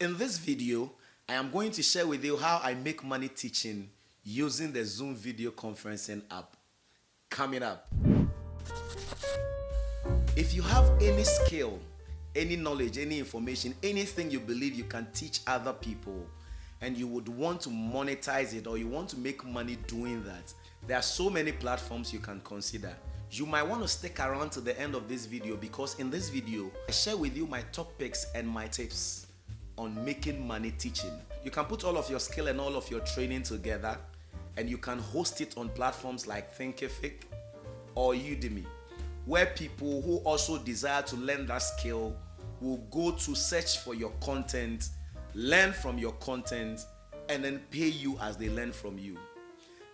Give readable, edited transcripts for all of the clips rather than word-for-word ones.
In this video, I am going to share with you how I make money teaching using the Zoom video conferencing app. Coming up. If you have any skill, any knowledge, any information, anything you believe you can teach other people, and you would want to monetize it or you want to make money doing that, there are so many platforms you can consider. You might want to stick around to the end of this video, because in this video, I share with you my top picks and my tips on making money teaching. You can put all of your skill and all of your training together, and you can host it on platforms like Thinkific or Udemy, where people who also desire to learn that skill will go to search for your content, learn from your content, and then pay you as they learn from you.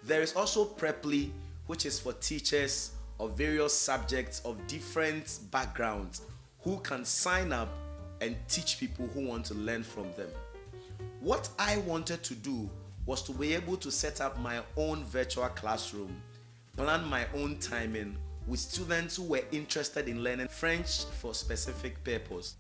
There is also Preply, which is for teachers of various subjects of different backgrounds who can sign up and teach people who want to learn from them. What I wanted to do was to be able to set up my own virtual classroom, plan my own timing with students who were interested in learning French for specific purpose.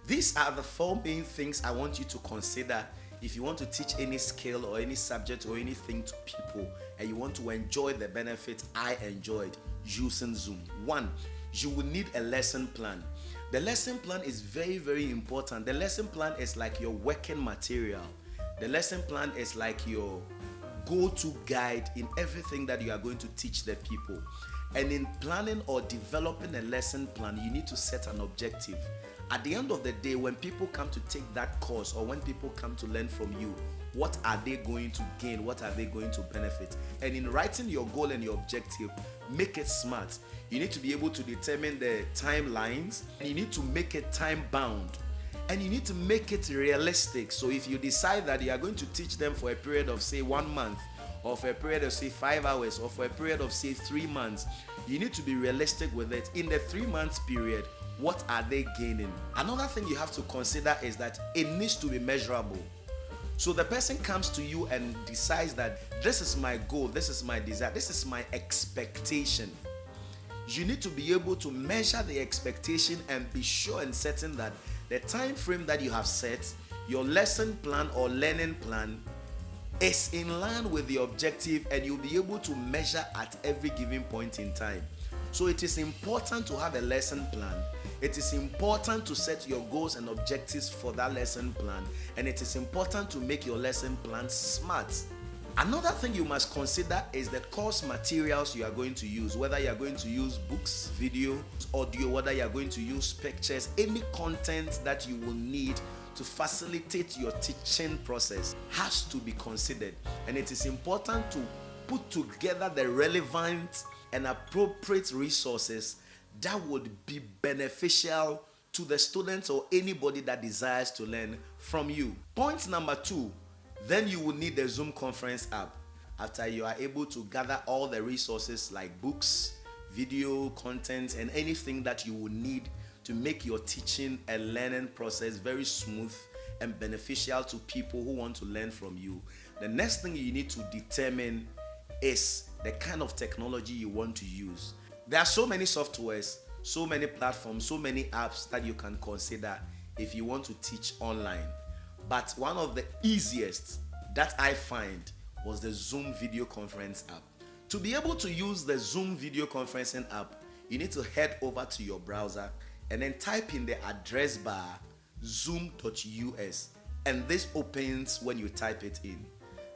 These are the four main things I want you to consider if you want to teach any skill or any subject or anything to people and you want to enjoy the benefits I enjoyed using Zoom. One, you will need a lesson plan. The lesson plan is very, very important. The lesson plan is like your working material. The lesson plan is like your go-to guide in everything that you are going to teach the people. And in planning or developing a lesson plan, you need to set an objective. At the end of the day, when people come to take that course or when people come to learn from you, what are they going to gain? What are they going to benefit? And in writing your goal and your objective, make it smart. You need to be able to determine the timelines, and you need to make it time bound, and you need to make it realistic. So if you decide that you are going to teach them for a period of say 1 month, or for a period of say 5 hours, or for a period of say 3 months, you need to be realistic with it. In the 3 months period, what are they gaining? Another thing you have to consider is that it needs to be measurable. So the person comes to you and decides that this is my goal, this is my desire, this is my expectation. You need to be able to measure the expectation and be sure and certain that the time frame that you have set, your lesson plan or learning plan, is in line with the objective, and you'll be able to measure at every given point in time. So it is important to have a lesson plan. It is important to set your goals and objectives for that lesson plan, and it is important to make your lesson plan smart. Another thing you must consider is the course materials you are going to use, whether you are going to use books, video, audio, whether you are going to use pictures, any content that you will need to facilitate your teaching process has to be considered. And it is important to put together the relevant and appropriate resources that would be beneficial to the students or anybody that desires to learn from you. Point number 2, then you will need the Zoom conference app. After you are able to gather all the resources like books, video, content, and anything that you will need to make your teaching and learning process very smooth and beneficial to people who want to learn from you, the next thing you need to determine is the kind of technology you want to use. There are so many softwares, so many platforms, so many apps that you can consider if you want to teach online. But one of the easiest that I find was the Zoom video conference app. To be able to use the Zoom video conferencing app, you need to head over to your browser and then type in the address bar zoom.us, and this opens when you type it in.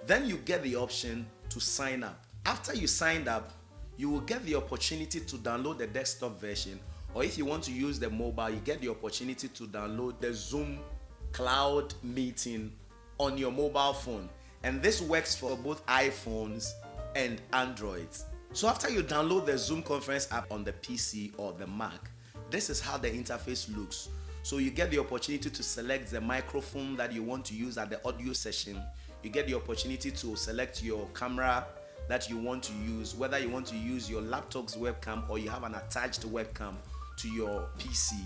Then you get the option to sign up. After you signed up, you will get the opportunity to download the desktop version, or if you want to use the mobile, you get the opportunity to download the Zoom Cloud Meeting on your mobile phone, and this works for both iPhones and Androids. So after you download the Zoom conference app on the PC or the Mac, this is how the interface looks. So you get the opportunity to select the microphone that you want to use at the audio session. You get the opportunity to select your camera that you want to use, whether you want to use your laptop's webcam or you have an attached webcam to your PC.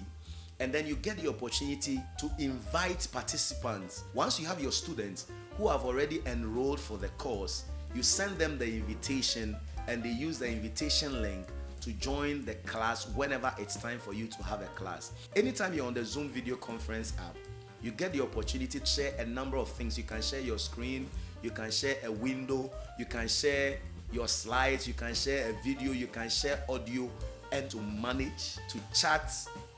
And then you get the opportunity to invite participants. Once you have your students who have already enrolled for the course, you send them the invitation and they use the invitation link to join the class whenever it's time for you to have a class. Anytime you're on the Zoom video conference app, You get the opportunity to share a number of things. You can share your screen, you can share a window, you can share your slides, you can share a video, you can share audio, and to manage, to chat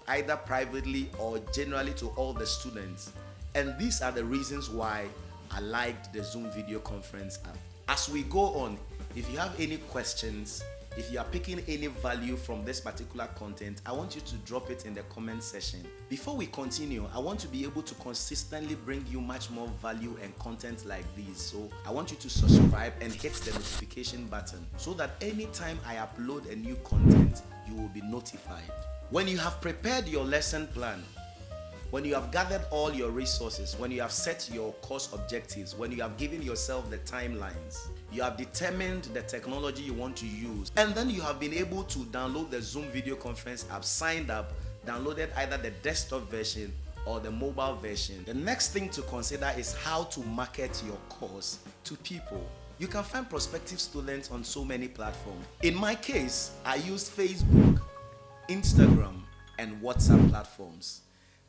either privately or generally to all the students. And these are the reasons why I liked the Zoom video conference app. As we go on, if you have any questions, if you are picking any value from this particular content, I want you to drop it in the comment section. Before we continue, I want to be able to consistently bring you much more value and content like these. So I want you to subscribe and hit the notification button so that anytime I upload a new content, you will be notified. When you have prepared your lesson plan, when you have gathered all your resources, when you have set your course objectives, when you have given yourself the timelines, you have determined the technology you want to use, and then you have been able to download the Zoom video conference app, signed up, downloaded either the desktop version or the mobile version. The next thing to consider is how to market your course to people. You can find prospective students on so many platforms. In my case, I used Facebook, Instagram, and WhatsApp platforms.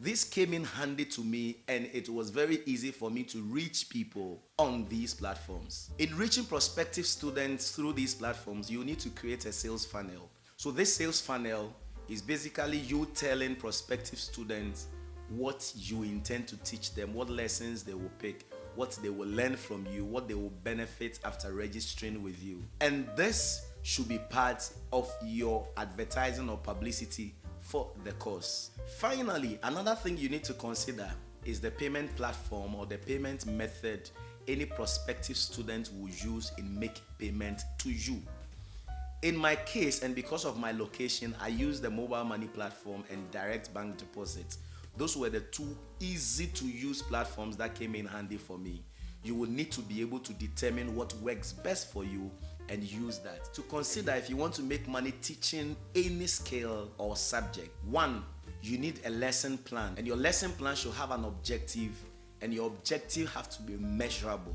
This came in handy to me, and it was very easy for me to reach people on these platforms. In reaching prospective students through these platforms, you need to create a sales funnel. So this sales funnel is basically you telling prospective students what you intend to teach them, what lessons they will pick, what they will learn from you, what they will benefit after registering with you. And this should be part of your advertising or publicity for the course. Finally, another thing you need to consider is the payment platform or the payment method any prospective student will use in making payment to you. In my case, and because of my location, I use the mobile money platform and direct bank deposit. Those were the two easy to use platforms that came in handy for me. You will need to be able to determine what works best for you and use that. To consider if you want to make money teaching any skill or subject. One, you need a lesson plan, and your lesson plan should have an objective, and your objective have to be measurable.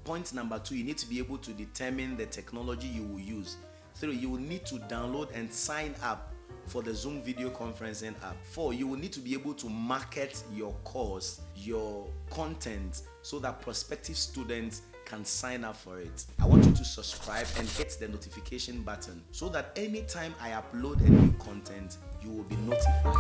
Point number two, you need to be able to determine the technology you will use. Three, you will need to download and sign up for the Zoom video conferencing app. Four, you will need to be able to market your course, your content, so that prospective students can sign up for it. I want you to subscribe and hit the notification button so that anytime I upload a new content, you will be notified.